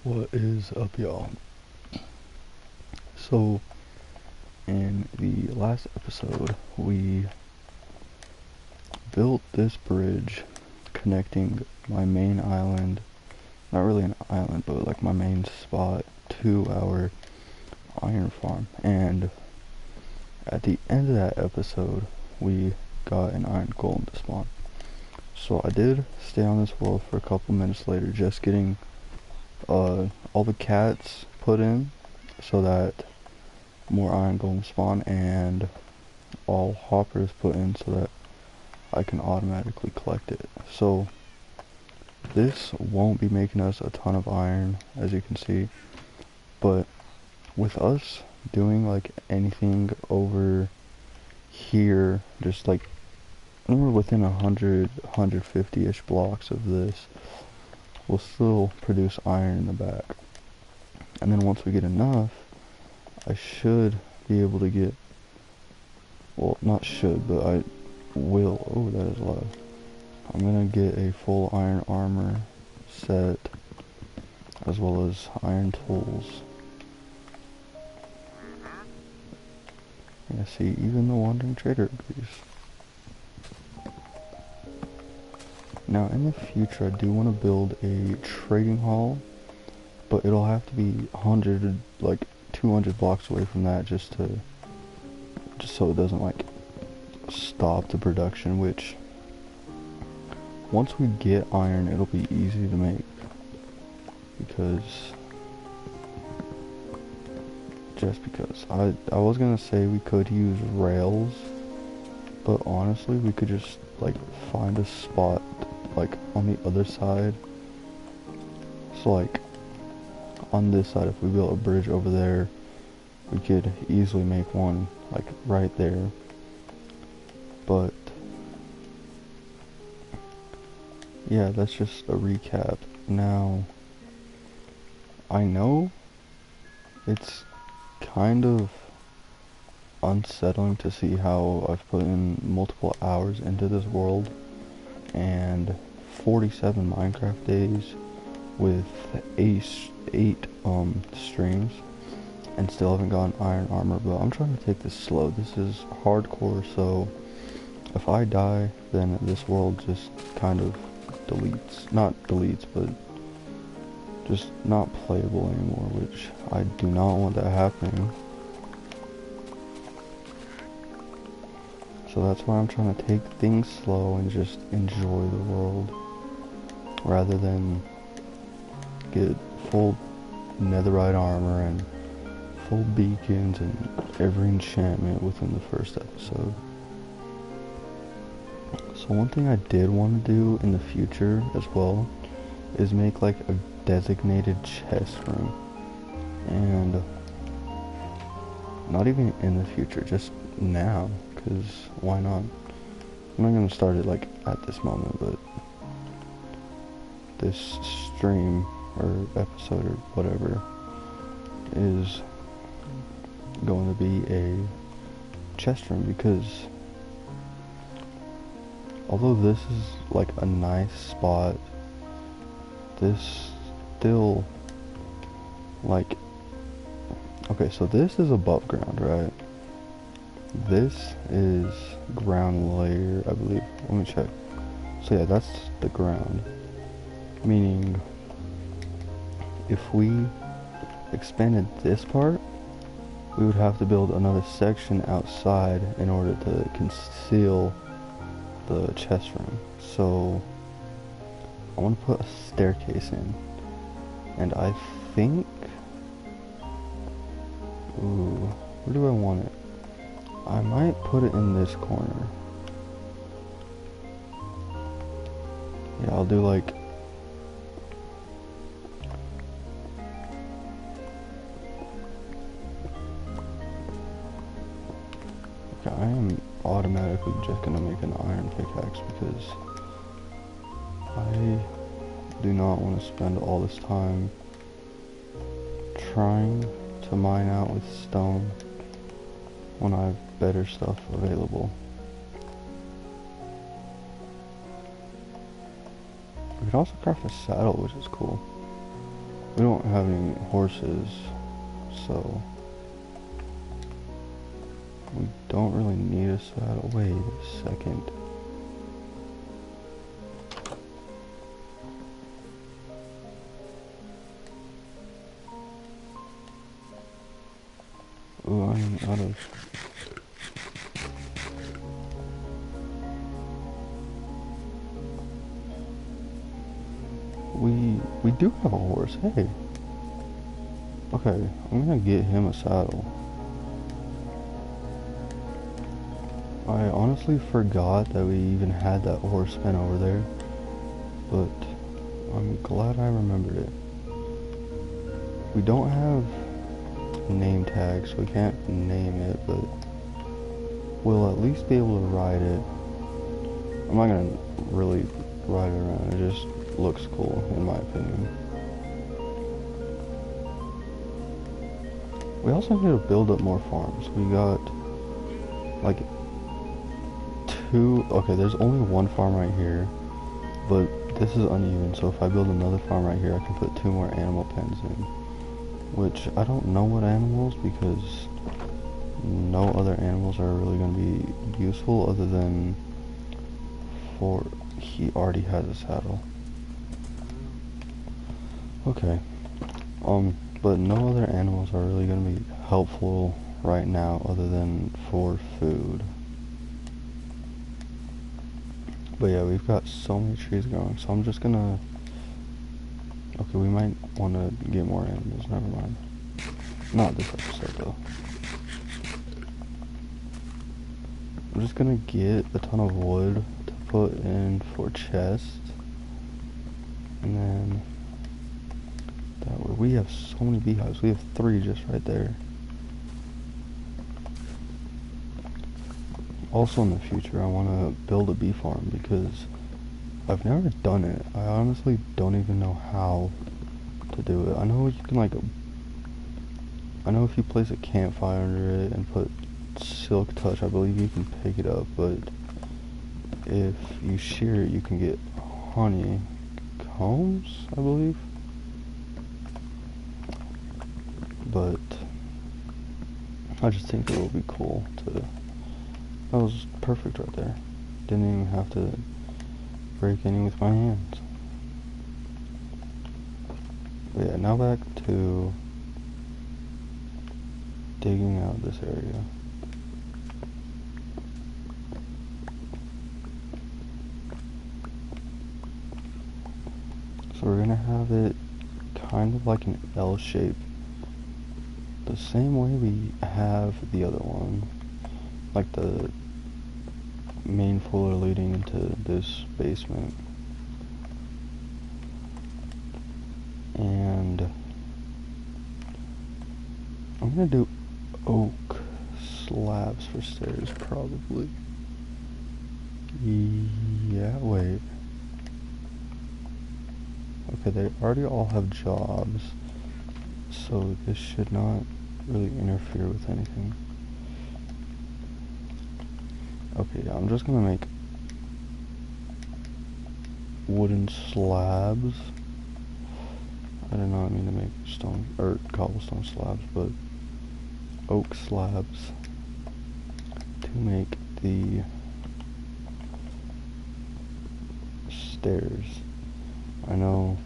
What is up, y'all? So, in the last episode, we built this bridge connecting my main island, not really an island, but like my main spot, to our iron farm. And at the end of that episode, we got an iron golem to spawn. So I did stay on this world for a couple minutes later, just getting all the cats put in so that more iron golem spawn, and all hoppers put in so that I can automatically collect it. So this won't be making us a ton of iron, as you can see, but with us doing like anything over here, just like we're within 150-ish blocks of this, we'll still produce iron in the back. And then once we get enough, I should be able to get, well, not should, but I will. Oh, that is loud. I'm gonna get a full iron armor set, as well as iron tools. Yeah, see, even the wandering trader agrees. Now, in the future, I do want to build a trading hall, but it'll have to be 100, like 200 blocks away from that, just so it doesn't like stop the production. Which, once we get iron, it'll be easy to make, because I was gonna say we could use rails, but honestly we could just like find a spot like on the other side. So like on this side, if we built a bridge over there, we could easily make one like right there. But yeah, that's just a recap. Now, I know it's kind of unsettling to see how I've put in multiple hours into this world, and 47 Minecraft days with eight streams, and still haven't gotten iron armor. But I'm trying to take this slow. This is hardcore, so if I die, then this world just kind of deletes. Not deletes, but just not playable anymore, which I do not want that happening. So that's why I'm trying to take things slow and just enjoy the world, rather than get full netherite armor and full beacons and every enchantment within the first episode. So one thing I did want to do in the future as well is make like a designated chest room. And not even in the future, just now, because why not? I'm not going to start it like at this moment, but this stream or episode or whatever is going to be a chest room, because although this is like a nice spot, this still like, okay, so this is above ground, right? This is ground layer, I believe. Let me check. So yeah, that's the ground. Meaning, if we expanded this part, we would have to build another section outside in order to conceal the chest room. So I want to put a staircase in, and I think, ooh, where do I want it? I might put it in this corner. Yeah, I'll do like, okay, I am automatically just gonna make an iron pickaxe, because I do not want to spend all this time trying to mine out with stone when I have better stuff available. We could also craft a saddle, which is cool. we don't have any horses, so we don't really need a saddle. Wait a second. Ooh, I'm out of... We do have a horse, hey. Okay, I'm gonna get him a saddle. I honestly forgot that we even had that horse pen over there, but I'm glad I remembered it. We don't have name tags, so we can't name it, but we'll at least be able to ride it. I'm not gonna really ride it around, it just looks cool in my opinion. We also need to build up more farms. We got like okay, there's only one farm right here, but this is uneven, so if I build another farm right here, I can put 2 more animal pens in, which I don't know what animals, because no other animals are really going to be useful other than for he already has a saddle. Okay, but no other animals are really going to be helpful right now other than for food. But yeah, we've got so many trees growing, so I'm just gonna... Okay, we might want to get more animals, never mind. Not this episode, though. I'm just gonna get a ton of wood to put in for chests. And then... that way, we have so many beehives. We have 3 just right there. Also in the future, I want to build a bee farm because I've never done it. I honestly don't even know how to do it. I know you can I know if you place a campfire under it and put silk touch, I believe you can pick it up, but if you shear it, you can get honey combs, I believe. But I just think it will be cool to... That was perfect right there. Didn't even have to break any with my hands. But yeah, now back to digging out this area. So we're gonna have it kind of like an L shape, the same way we have the other one, like the main floor leading into this basement. And I'm gonna do oak slabs for stairs, probably. Yeah, wait. Okay, they already all have jobs, so this should not really interfere with anything. Okay, yeah, I'm just gonna make wooden slabs. I did not mean to make stone or cobblestone slabs, but oak slabs to make the stairs. I know,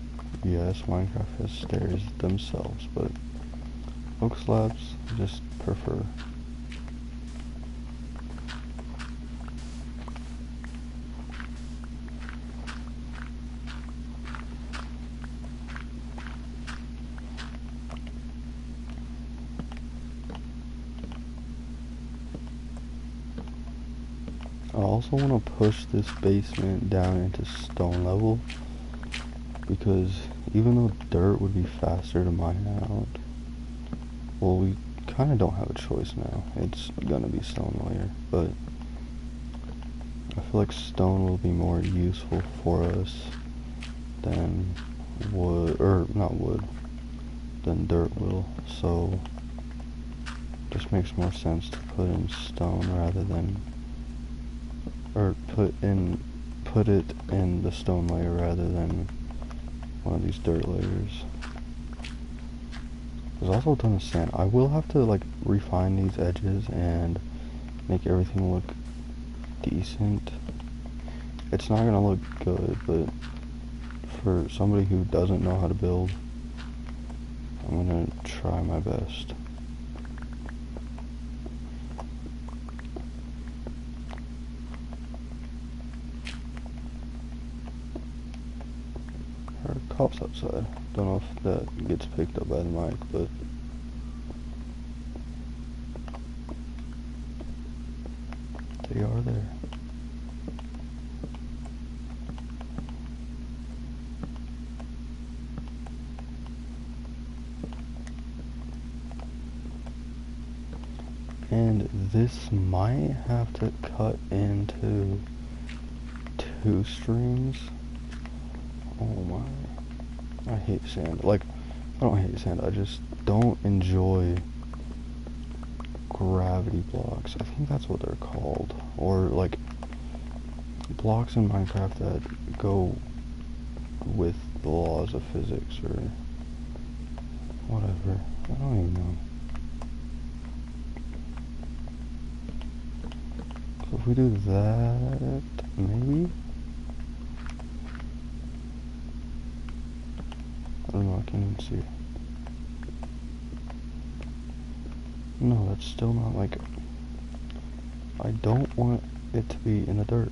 yes, Minecraft has stairs themselves, but oak slabs I just prefer. I also want to push this basement down into stone level, because even though dirt would be faster to mine out, well, we kind of don't have a choice now. It's gonna be stone layer, but I feel like stone will be more useful for us than wood, or not wood, than dirt will, so it just makes more sense to put in stone rather than, or put it in the stone layer rather than one of these dirt layers. There's also a ton of sand. I will have to like refine these edges and make everything look decent. It's not gonna look good, but for somebody who doesn't know how to build, I'm gonna try my best. There are cops outside. Don't know if that gets picked up by the mic, but they are there. And this might have to cut into 2 streams. Oh my. I hate sand. Like, I don't hate sand, I just don't enjoy gravity blocks. I think that's what they're called. Or, like, blocks in Minecraft that go with the laws of physics or whatever. I don't even know. So if we do that, maybe? I don't know, I can't even see. No, that's still not like... I don't want it to be in the dirt.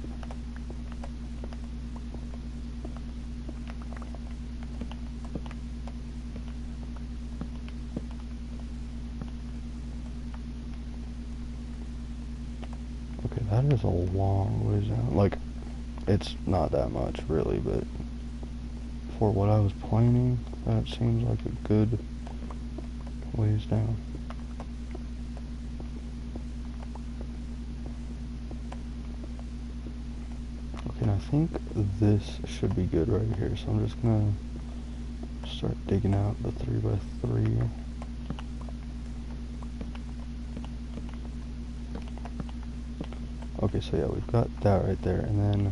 Okay, that is a long ways down. Like, it's not that much, really, but for what I was planning, that seems like a good ways down. Okay, and I think this should be good right here, so I'm just gonna start digging out the 3x3. Okay, so yeah, we've got that right there, and then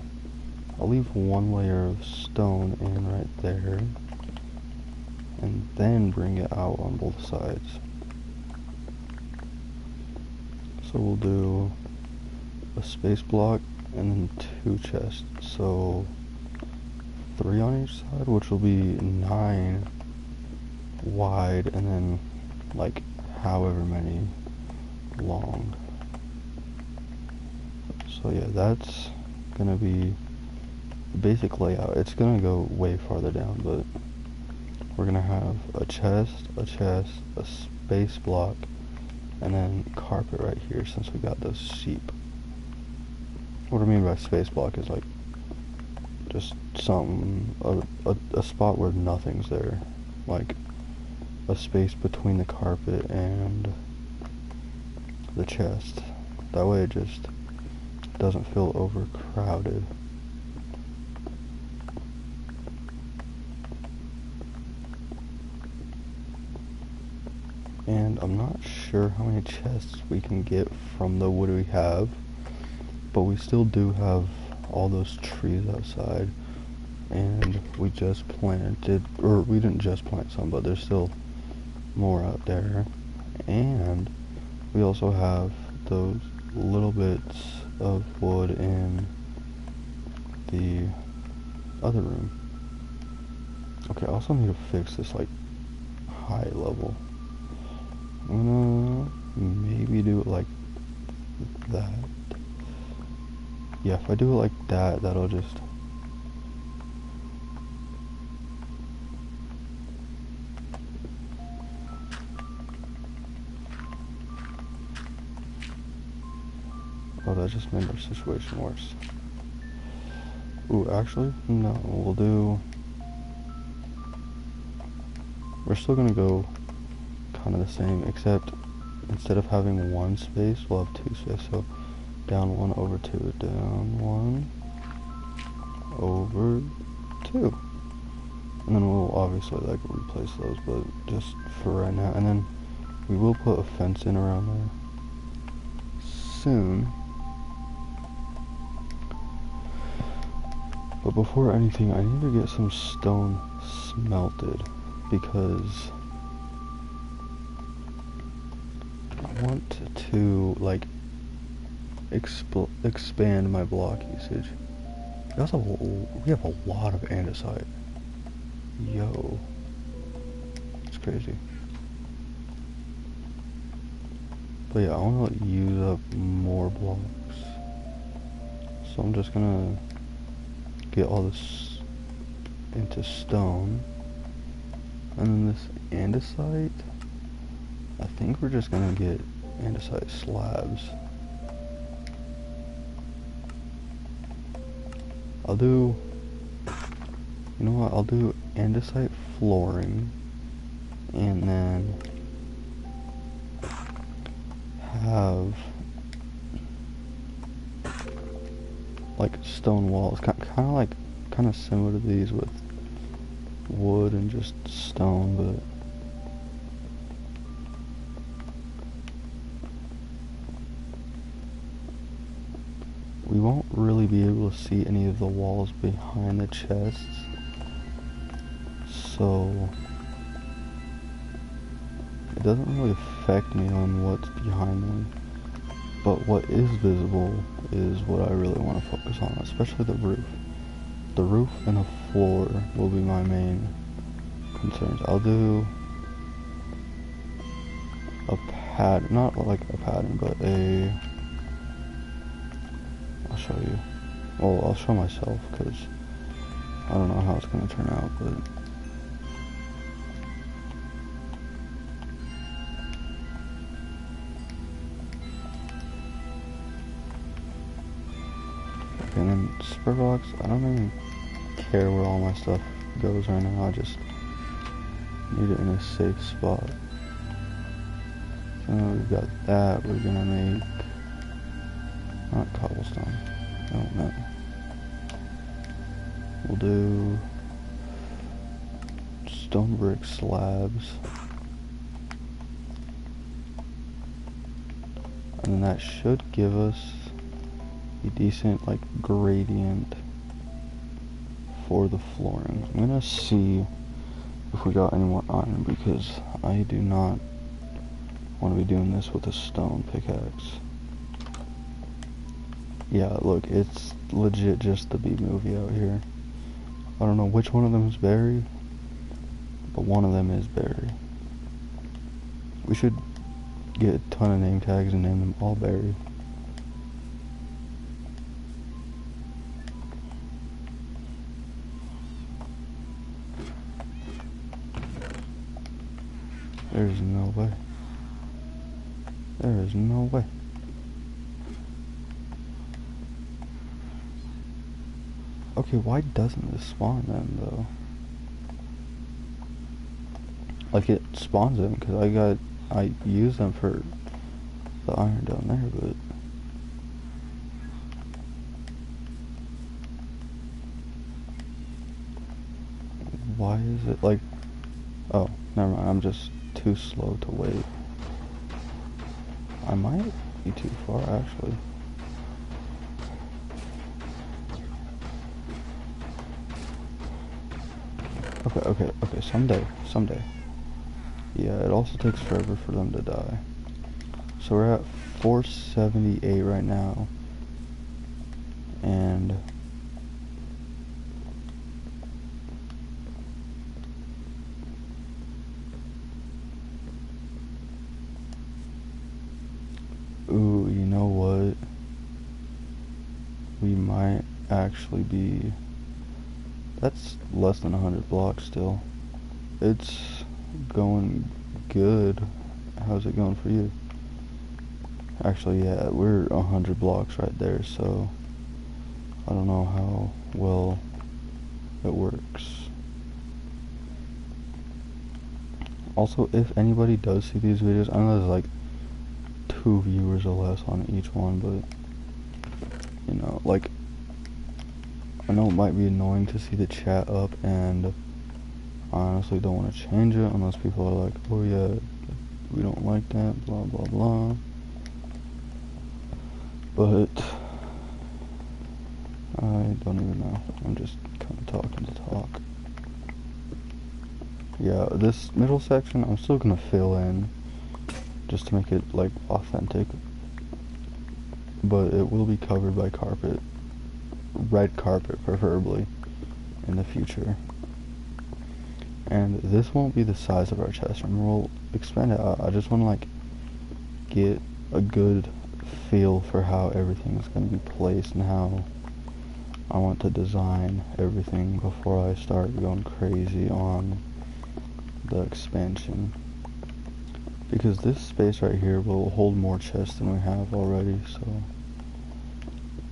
I'll leave 1 layer of stone in right there, and then bring it out on both sides. So we'll do a space block and then 2 chests, so 3 on each side, which will be 9 wide, and then like however many long. So yeah, that's gonna be the basic layout. It's gonna go way farther down, but we're gonna have a chest, a space block, and then carpet right here since we got those sheep. What I mean by space block is like just something, a spot where nothing's there, like a space between the carpet and the chest. That way it just doesn't feel overcrowded. And I'm not sure how many chests we can get from the wood we have, but we still do have all those trees outside, and we just planted, or we didn't just plant some, but there's still more out there. And we also have those little bits of wood in the other room. Okay, I also need to fix this like high level. I'm gonna maybe do it like that. Yeah, if I do it like that, that'll just... Oh, that just made our situation worse. Ooh, actually, no, we'll do... We're still gonna go kind of the same, except instead of having 1 space, we'll have 2 spaces. So down 1 over 2, down 1 over 2. And then we'll obviously like replace those, but just for right now. And then we will put a fence in around there soon. But before anything, I need to get some stone smelted, because want to like expand my block usage. We have a lot of andesite. Yo, it's crazy. But yeah, I want to use up more blocks, so I'm just gonna get all this into stone, and then this andesite, I think we're just gonna get andesite slabs. I'll do, you know what, I'll do andesite flooring, and then have like stone walls, kind of similar to these with wood and just stone, but we won't really be able to see any of the walls behind the chests, so it doesn't really affect me on what's behind them. But what is visible is what I really want to focus on, especially the roof. The roof and the floor will be my main concerns. I'll do a pattern, not like a pattern, but I'll show you. Well, I'll show myself, because I don't know how it's going to turn out, but okay, and then spur box, I don't even care where all my stuff goes right now, I just need it in a safe spot. So we've got that, we're gonna make, not cobblestone, no. We'll do stone brick slabs. And then that should give us a decent like gradient for the flooring. I'm gonna see if we got any more iron, because I do not want to be doing this with a stone pickaxe. Yeah, look, it's legit just the B movie out here. I don't know which one of them is Barry, but one of them is Barry. We should get a ton of name tags and name them all Barry. There's no way. There is no way. Okay, why doesn't this spawn them though? Like it spawns them because I use them for the iron down there, but why is it like? Oh, never mind. I'm just too slow to wait. I might be too far actually. Okay, someday. Yeah, it also takes forever for them to die. So we're at 478 right now. And ooh, you know what? We might actually be, that's less than 100 blocks still. It's going good. How's it going for you? Actually, yeah, we're 100 blocks right there, so I don't know how well it works. Also, if anybody does see these videos, I know there's like 2 viewers or less on each one, but you know, like, I know it might be annoying to see the chat up, and I honestly don't want to change it unless people are like, oh yeah, we don't like that, blah blah blah. But I don't even know. I'm just kind of talking to talk. Yeah, this middle section I'm still gonna fill in just to make it like authentic. But it will be covered by carpet, red carpet preferably, in the future. And this won't be the size of our chest room. We'll expand it out. I just want to like get a good feel for how everything's going to be placed and how I want to design everything before I start going crazy on the expansion. Because this space right here will hold more chests than we have already, so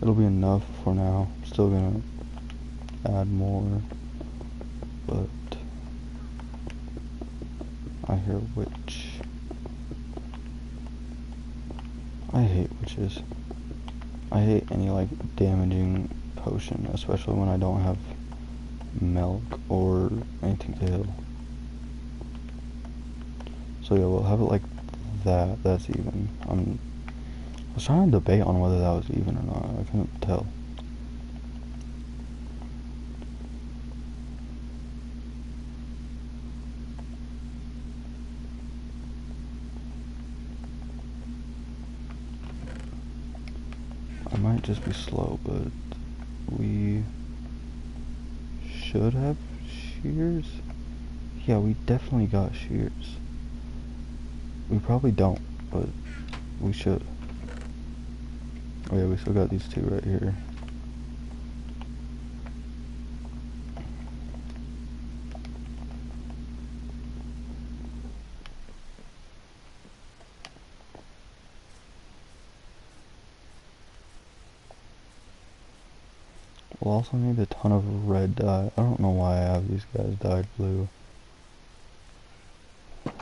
it'll be enough for now. Still gonna add more, but I hear witch. I hate witches. I hate any like damaging potion, especially when I don't have milk or anything to heal. So yeah, we'll have it like that. That's even. I was trying to debate on whether that was even or not. I couldn't tell. I might just be slow, but we should have shears. Yeah, we definitely got shears. We probably don't, but we should. Oh yeah, we still got these two right here. We'll also need a ton of red dye. I don't know why I have these guys dyed blue.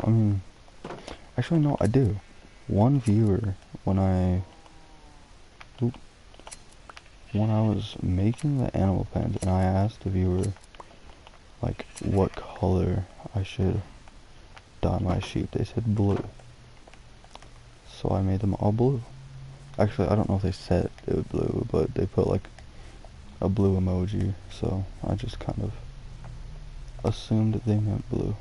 I mean, actually no, I do. One viewer, when I was making the animal pens, and I asked the viewer, like, what color I should dye my sheep, they said blue. So I made them all blue. Actually, I don't know if they said it was blue, but they put, like, a blue emoji, so I just kind of assumed they meant blue.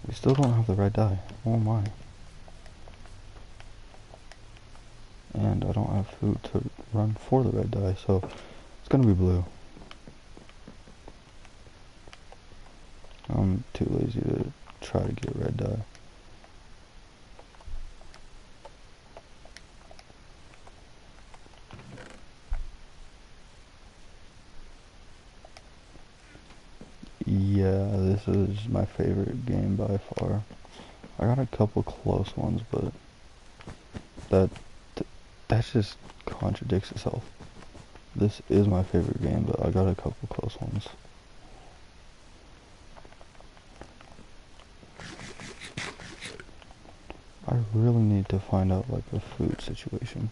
We still don't have the red dye. Oh my. And I don't have food to run for the red dye, so it's gonna be blue. I'm too lazy to try to get red dye. Yeah, this is my favorite game by far. I got a couple close ones, but that just contradicts itself. This is my favorite game, but I got a couple close ones. I really need to find out like a food situation.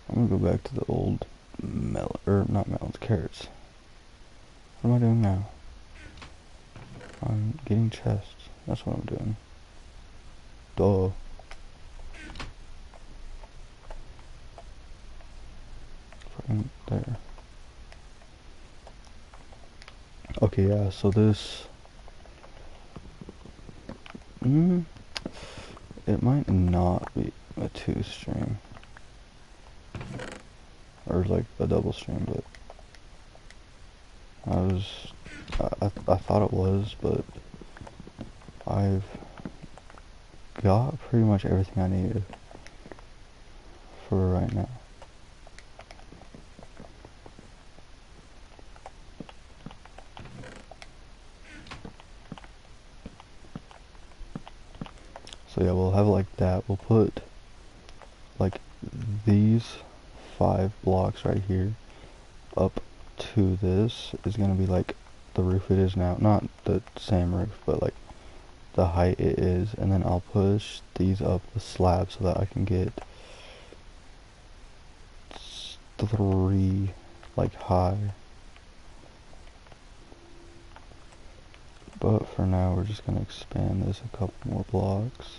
I'm gonna go back to the old not melons, carrots. What am I doing now? I'm getting chests. That's what I'm doing. Duh. Fucking there. Okay, yeah, so this... it might not be a 2-string. Or like a double string, but... I thought it was, but... I've got pretty much everything I needed for right now. So yeah, we'll have like that. We'll put like these 5 blocks right here up to this is gonna be like the roof it is now. Not the same roof, but like the height it is. And then I'll push these up the slab so that I can get 3 like high. But for now, we're just gonna expand this a couple more blocks.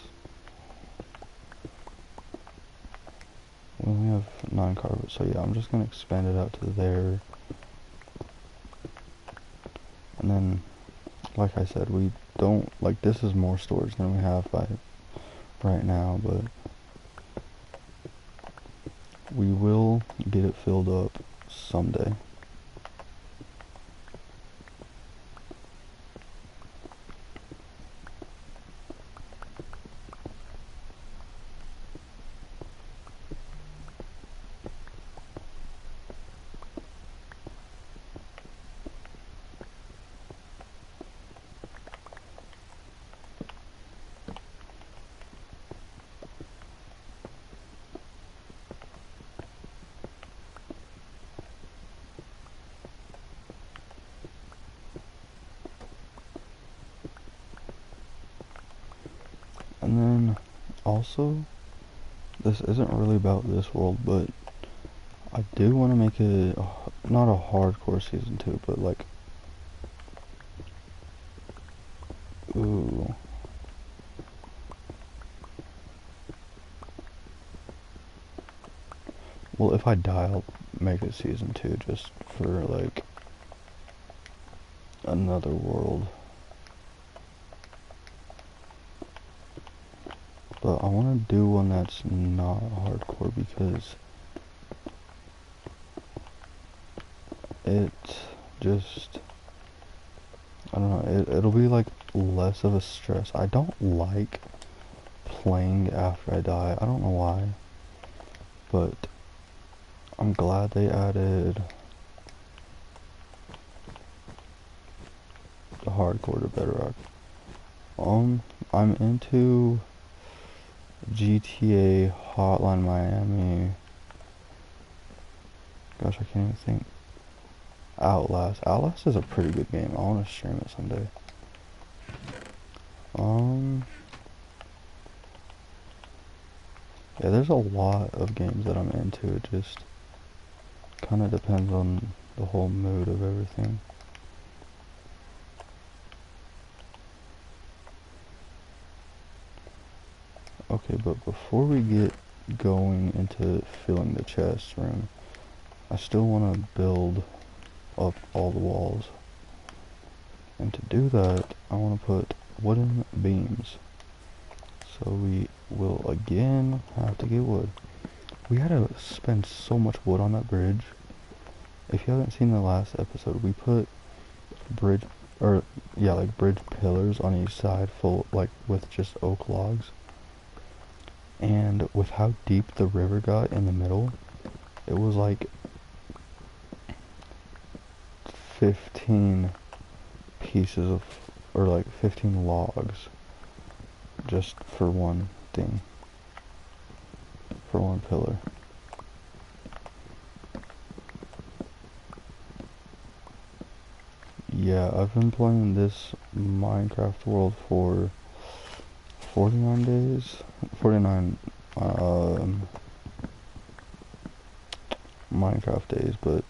We only have 9 carpet, so yeah, I'm just gonna expand it out to there. And then, like I said, we don't, like, this is more storage than we have right now, but we will get it filled up someday. And then, also, this isn't really about this world, but I do want to make it, not a hardcore season 2, but like, ooh. Well, if I die, I'll make it season 2 just for, like, another world. But I want to do one that's not hardcore because it just, I don't know, it'll be like less of a stress. I don't like playing after I die. I don't know why, but I'm glad they added the hardcore to Bedrock. I'm into GTA Hotline Miami. Gosh, I can't even think. Outlast. Outlast is a pretty good game. I want to stream it someday. Yeah, there's a lot of games that I'm into. It just kind of depends on the whole mood of everything. Okay, but before we get going into filling the chest room, I still want to build up all the walls. And to do that, I want to put wooden beams. So we will again have to get wood. We had to spend so much wood on that bridge. If you haven't seen the last episode, we put bridge pillars on each side full, like, with just oak logs. And with how deep the river got in the middle, it was like 15 pieces of, or like 15 logs just for one thing, for one pillar. Yeah, I've been playing this Minecraft world for 49 days, 49 Minecraft days, but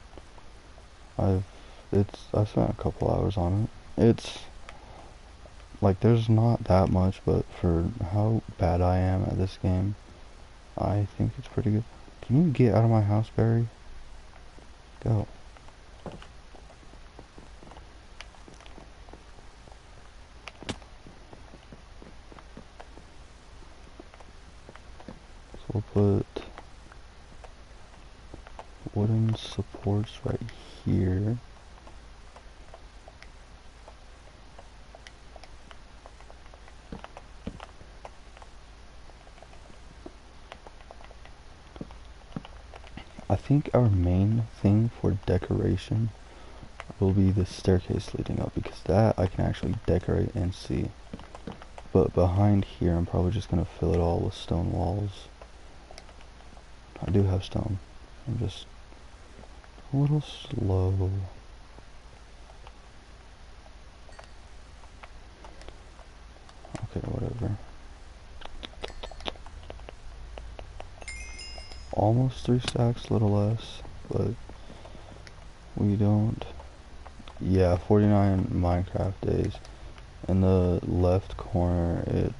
I spent a couple hours on it. It's like, there's not that much, but for how bad I am at this game, I think it's pretty good. Can you get out of my house, Barry? Go. So we'll put wooden supports right here. I think our main thing for decoration will be the staircase leading up, because that I can actually decorate and see. But behind here, I'm probably just gonna fill it all with stone walls. I do have stone. I'm just a little slow. Okay, whatever. Almost 3 stacks, a little less, but we don't. Yeah, 49 Minecraft days. In the left corner, it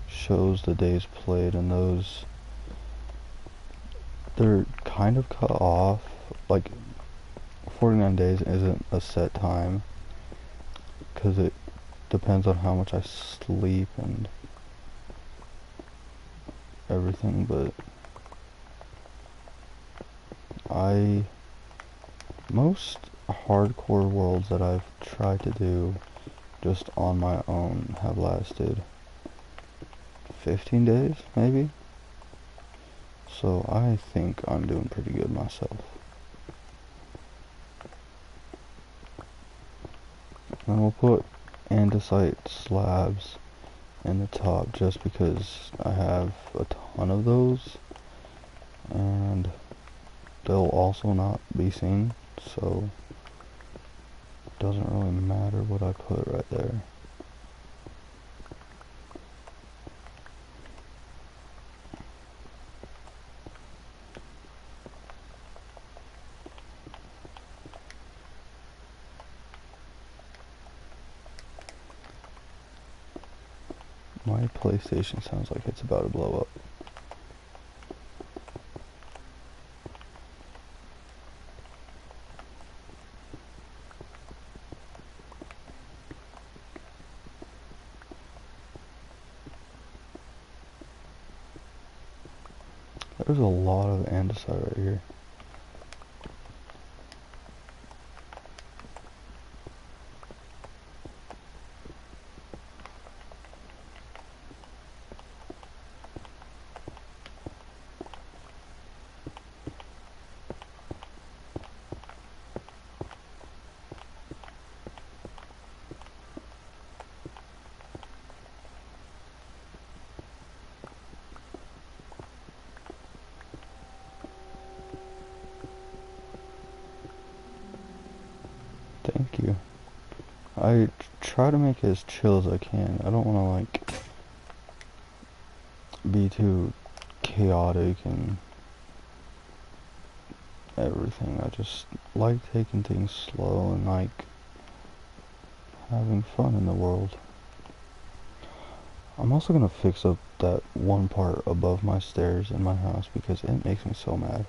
shows the days played, and those, they're kind of cut off. Like, 49 days isn't a set time, because it depends on how much I sleep and everything, but most hardcore worlds that I've tried to do just on my own have lasted 15 days, maybe. So I think I'm doing pretty good myself. And we'll put andesite slabs in the top just because I have a ton of those, and they'll also not be seen, so it doesn't really matter what I put right there. My PlayStation sounds like it's about to blow up. There's a lot of andesite right here. Thank you. I try to make it as chill as I can. I don't want to, like, be too chaotic and everything. I just like taking things slow and, like, having fun in the world. I'm also gonna fix up that one part above my stairs in my house because it makes me so mad.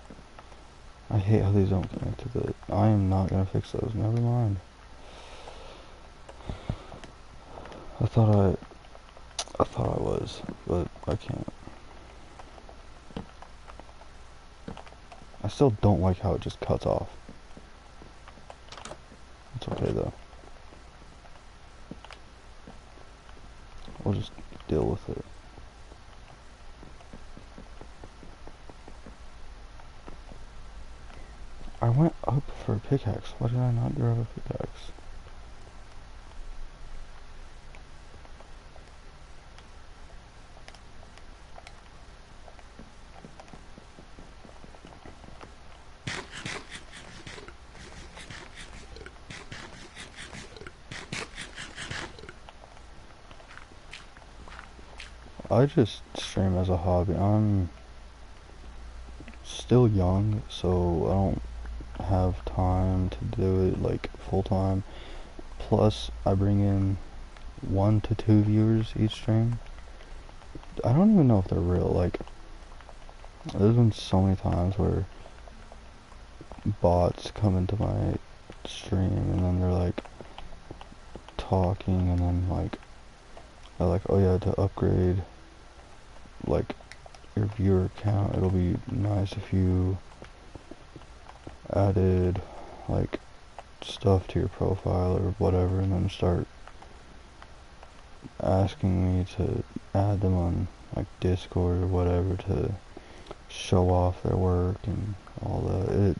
I hate how these don't connect to the... I am not gonna fix those, never mind. I thought I was, but I can't. I still don't like how it just cuts off. It's okay though. We'll just deal with it. I went up for a pickaxe. Why did I not grab a pickaxe? I just stream as a hobby. I'm still young, so I don't have time to do it like full time. Plus, I bring in 1 to 2 viewers each stream. I don't even know if they're real. Like, there's been so many times where bots come into my stream and then they're like talking, and then like they're like, oh yeah, to upgrade like your viewer count, it'll be nice if you added like stuff to your profile or whatever, and then start asking me to add them on like Discord or whatever to show off their work and all that.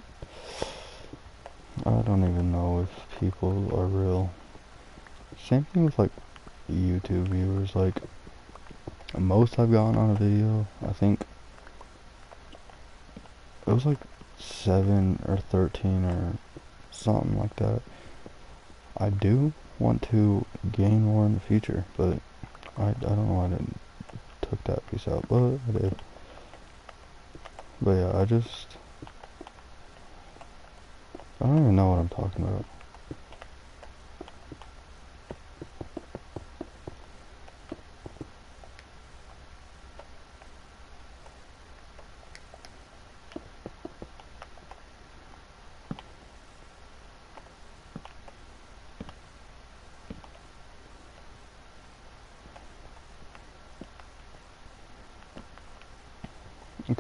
I don't even know if people are real. Same thing with like YouTube viewers. Like, most I've gotten on a video, I think it was like 7 or 13 or something like that. I do want to gain more in the future, but I don't know why I didn't took that piece out, but I did. But yeah, I don't even know what I'm talking about.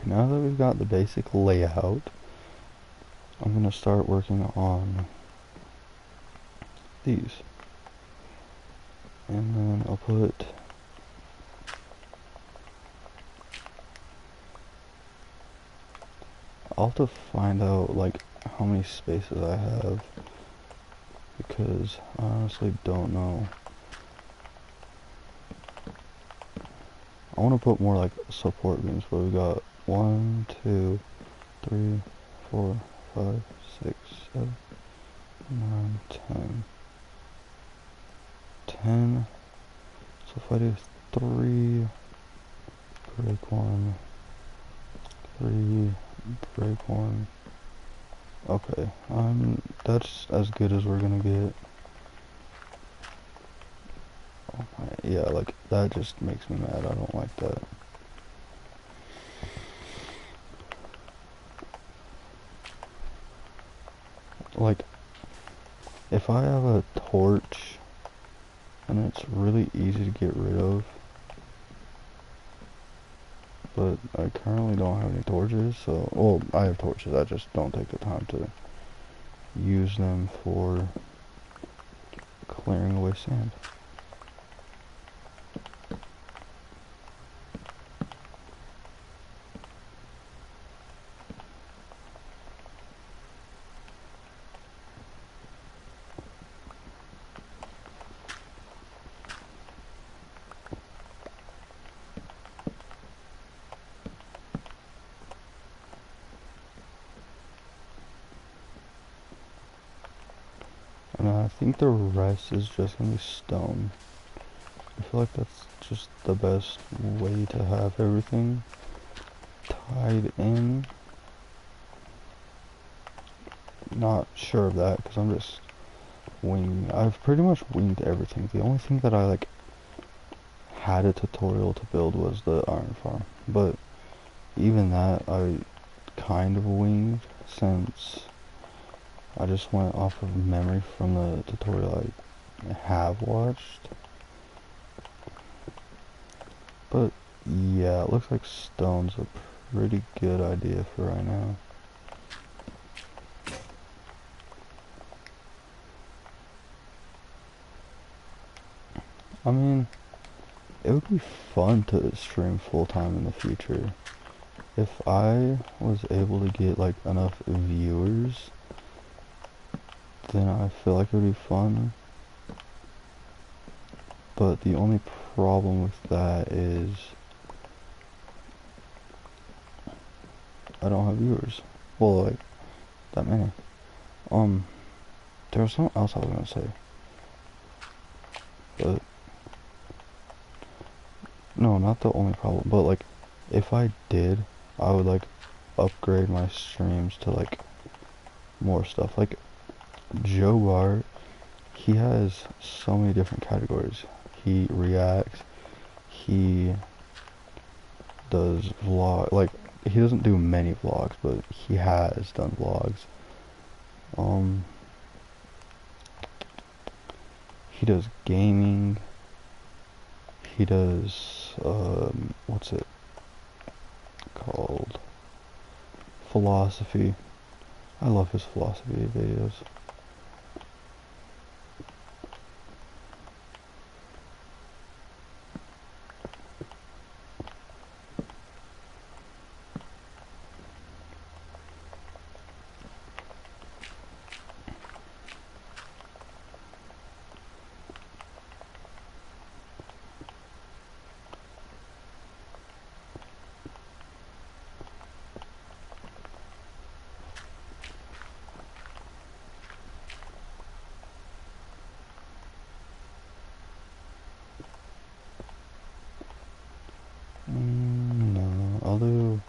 Okay, now that we've got the basic layout, I'm gonna start working on these. And then I'll put I'll have to find out like how many spaces I have, because I honestly don't know. I want to put more like support beams, but we got 1, 2, 3, 4, 5, 6, 7, 9, 10. 10. So if I do 3, break 1, 3, break 1. Okay, that's as good as we're gonna get. Oh my, yeah, like, that just makes me mad. I don't like that. Like, if I have a torch, and it's really easy to get rid of, but I currently don't have any torches, so, well, I have torches, I just don't take the time to use them for clearing away sand. And I think the rest is just gonna be stone. I feel like that's just the best way to have everything tied in. Not sure of that, because I'm just winging. I've pretty much winged everything. The only thing that I like had a tutorial to build was the iron farm, but even that I kind of winged, since I just went off of memory from the tutorial I have watched. But yeah, it looks like stone's a pretty good idea for right now. I mean, it would be fun to stream full time in the future. If I was able to get like enough viewers, then I feel like it would be fun. But the only problem with that is I don't have viewers. Well, like, that many. There was something else I was gonna say. But, no, not the only problem. But, like, if I did, I would, like, upgrade my streams to, like, more stuff. Like, Joe Bart, he has so many different categories. He reacts, he does vlog, like, he doesn't do many vlogs, but he has done vlogs. He does gaming, he does, what's it called? Philosophy. I love his philosophy videos. No, I'll do...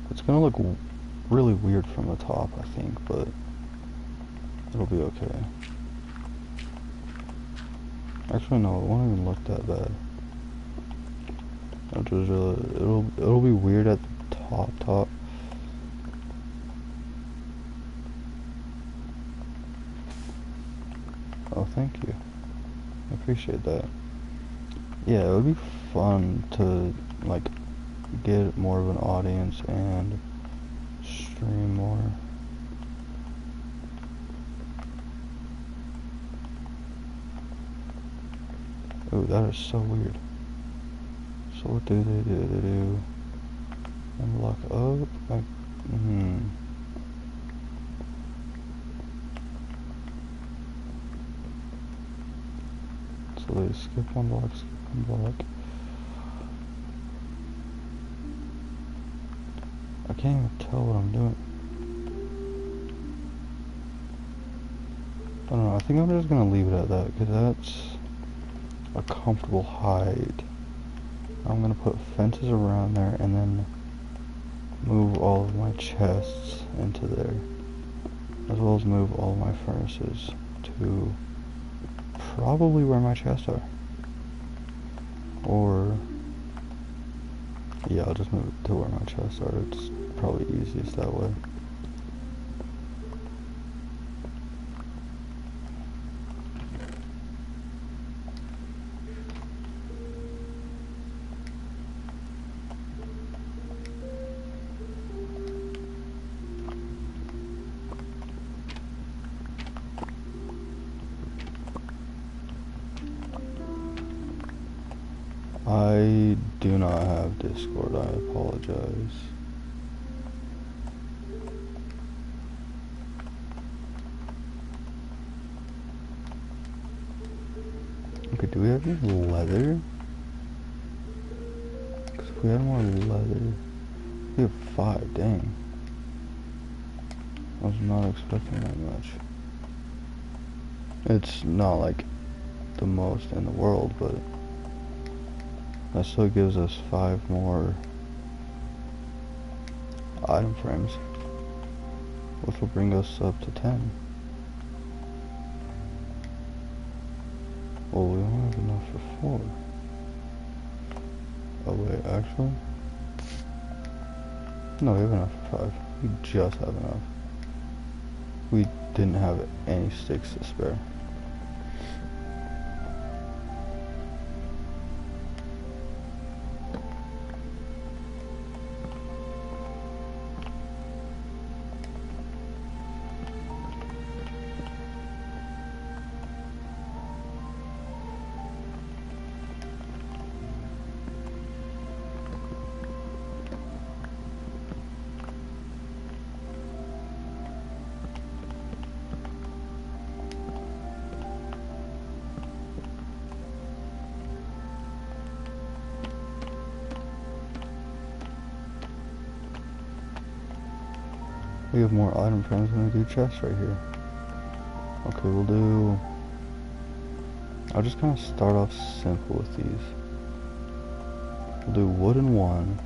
It's gonna look really weird from the top, I think, but it'll be okay. Actually, no, it won't even look that bad. It'll be weird at the top. Oh, thank you. I appreciate that. yeah, it would be fun to like get more of an audience and stream more. Ooh, that is so weird. So what do? They do unlock up? Like, So they skip one block, skip one block. I can't even tell what I'm doing. I don't know, I think I'm just gonna leave it at that, because that's a comfortable height. I'm gonna put fences around there and then move all of my chests into there, as well as move all of my furnaces to probably where my chests are. Or, yeah, I'll just move it to where my chests are. It's probably easiest that way. I do not have Discord, I apologize. Okay, do we have any leather? Because if we had more leather... We have 5, dang. I was not expecting that much. It's not like the most in the world, but that still gives us 5 more item frames, which will bring us up to 10. Well, we only have enough for 4. Oh wait, actually? No, we have enough for 5. We just have enough. We didn't have any sticks to spare. We have more item frames than we do chests right here. Okay, we'll do... I'll just kind of start off simple with these. We'll do wooden 1,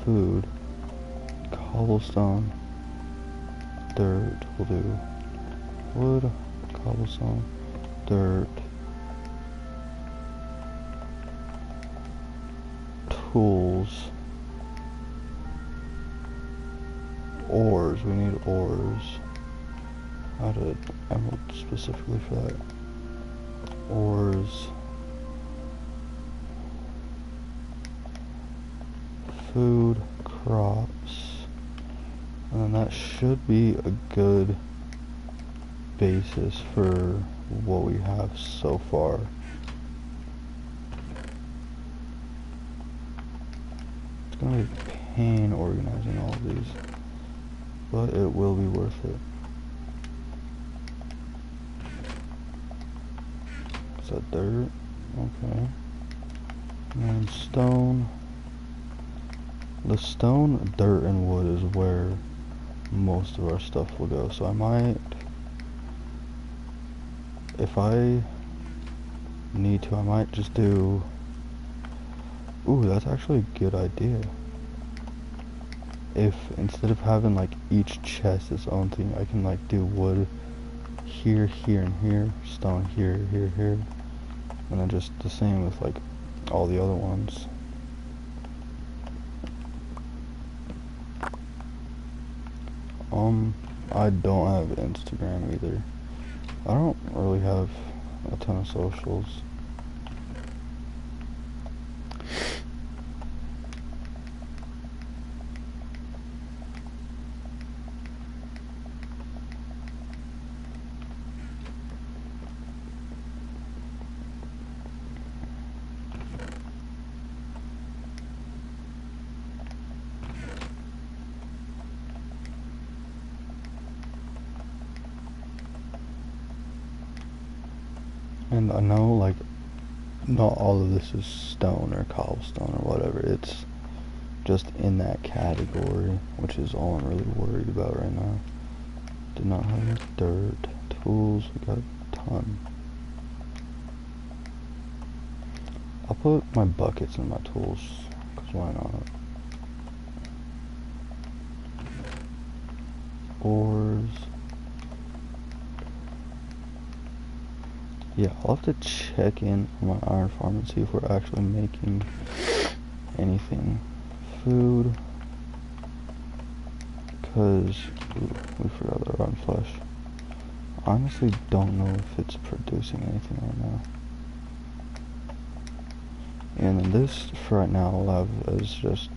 food, cobblestone, dirt. We'll do wood, cobblestone, dirt, tools, ores. We need ores. I added emerald specifically for that. Ores, food, crops, and then that should be a good basis for what we have so far. It's gonna be a pain organizing all of these, but it will be worth it. Is that dirt? Okay. And stone. The stone, dirt, and wood is where most of our stuff will go. So I might, if I need to, I might just do... Ooh, that's actually a good idea. If instead of having like each chest its own thing, I can like do wood here, here, and here, stone here, here, here, and then just the same with like all the other ones. I don't have Instagram either. I don't really have a ton of socials. And I know, like, not all of this is stone or cobblestone or whatever. It's just in that category, which is all I'm really worried about right now. Do not have any dirt. Tools, we got a ton. I'll put my buckets in my tools, because why not? Ores. Yeah, I'll have to check in on my iron farm and see if we're actually making anything. Food. Because we forgot the rotten flesh. I honestly don't know if it's producing anything right now. And then this, for right now, I'll have as just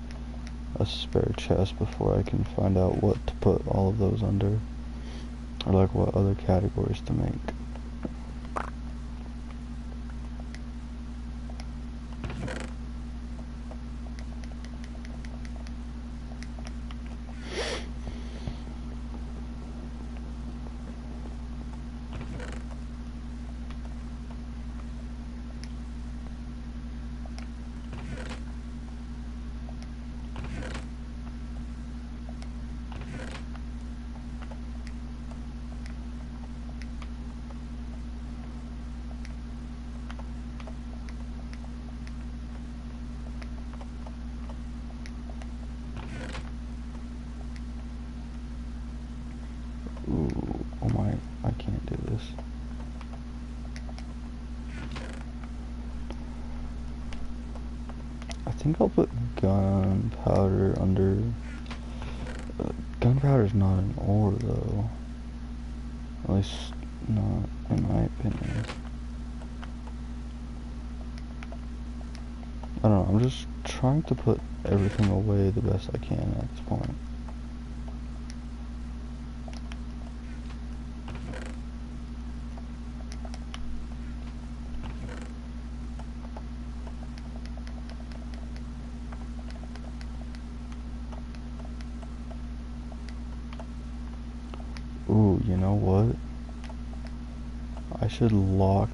a spare chest before I can find out what to put all of those under. Or like what other categories to make. Ooh, oh my, I can't do this. I think I'll put gunpowder under... gunpowder's not an ore though. At least not in my opinion. I don't know, I'm just trying to put everything away the best I can at this point. Ooh, you know what? I should lock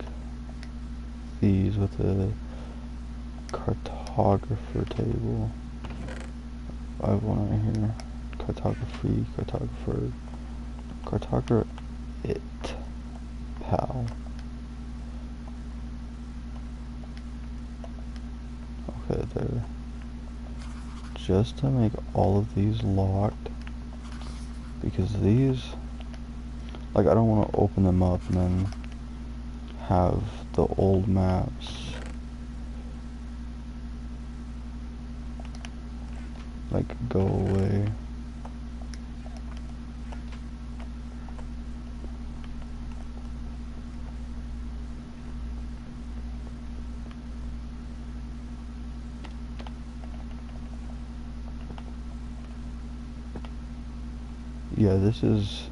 these with a cartographer table. I have one right here. Cartography, cartographer, cartographer, it, pal. Okay, there. Just to make all of these locked, because these, like, I don't want to open them up and then have the old maps like go away. Yeah, this is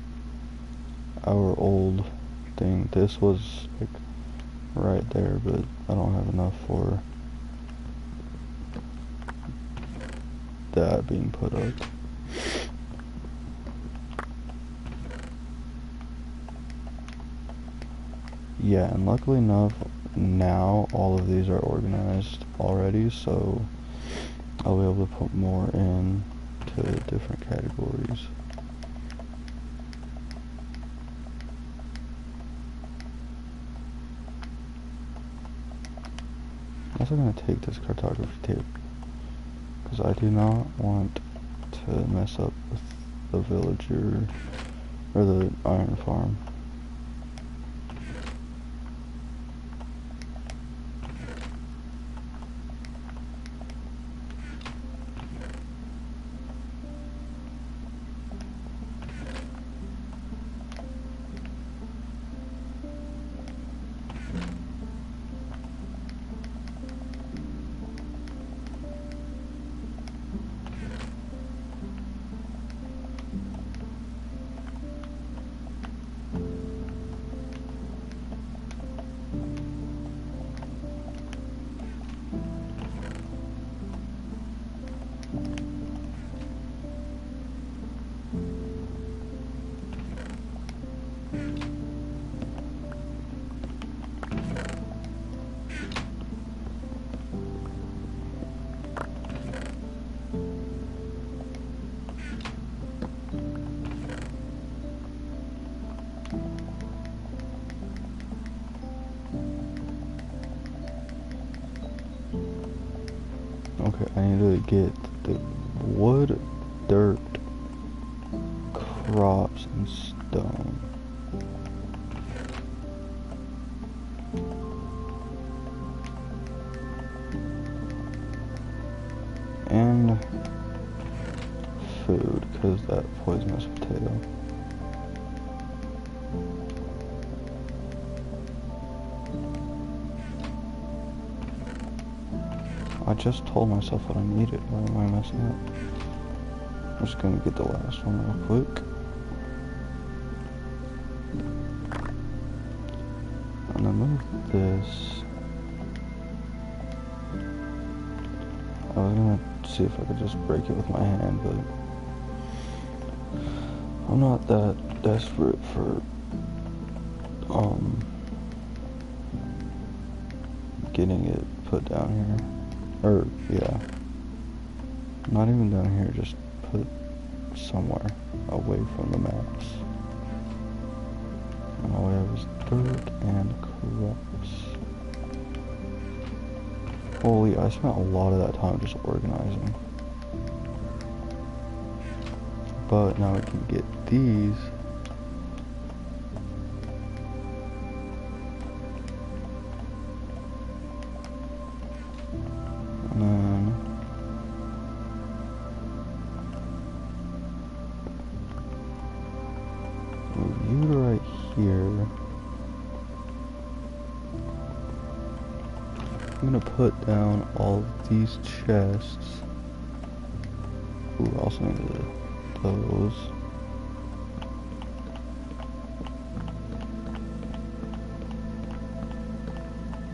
our old thing. This was like right there, but I don't have enough for that being put up. Yeah, and luckily enough, now all of these are organized already, so I'll be able to put more in to different categories. I'm also going to take this cartography tape, because I do not want to mess up with the villager, or the iron farm. get the wood, dirt, crops, and stone. And food, because that poisonous potato. I just told myself what I needed. Why am I messing up? I'm just gonna get the last one real quick. And then move this. I was gonna see if I could just break it with my hand, but I'm not that desperate for getting it put down here. Or yeah. Not even down here, just put somewhere away from the maps. And all we have is dirt and crops. Holy, I spent a lot of that time just organizing. But now we can get these. And then move you to right here. I'm gonna put down all of these chests. Ooh, I also need those.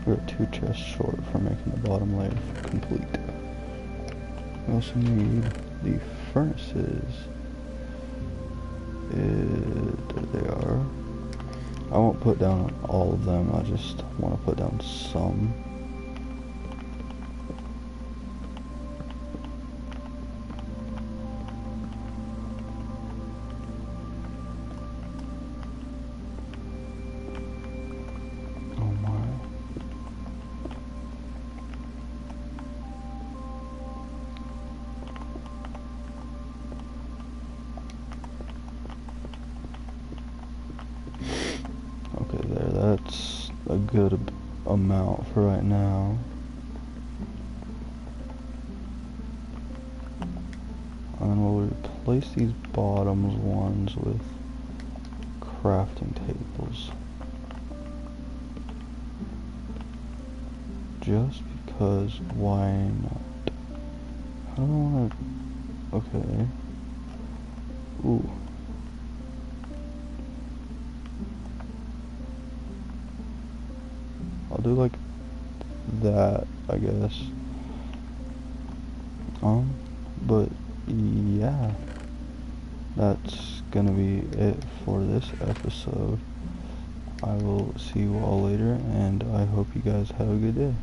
We're 2 chests short for making the bottom layer complete. We also need the furnaces. There they are. I won't put down all of them, I just want to put down some. Okay, there, that's a good amount for right now. And then we'll replace these bottoms ones with crafting tables. Just because, why not? I don't want to, okay. Ooh. I'll do like that, I guess. But yeah, that's gonna be it for this episode. I will see you all later, and I hope you guys have a good day.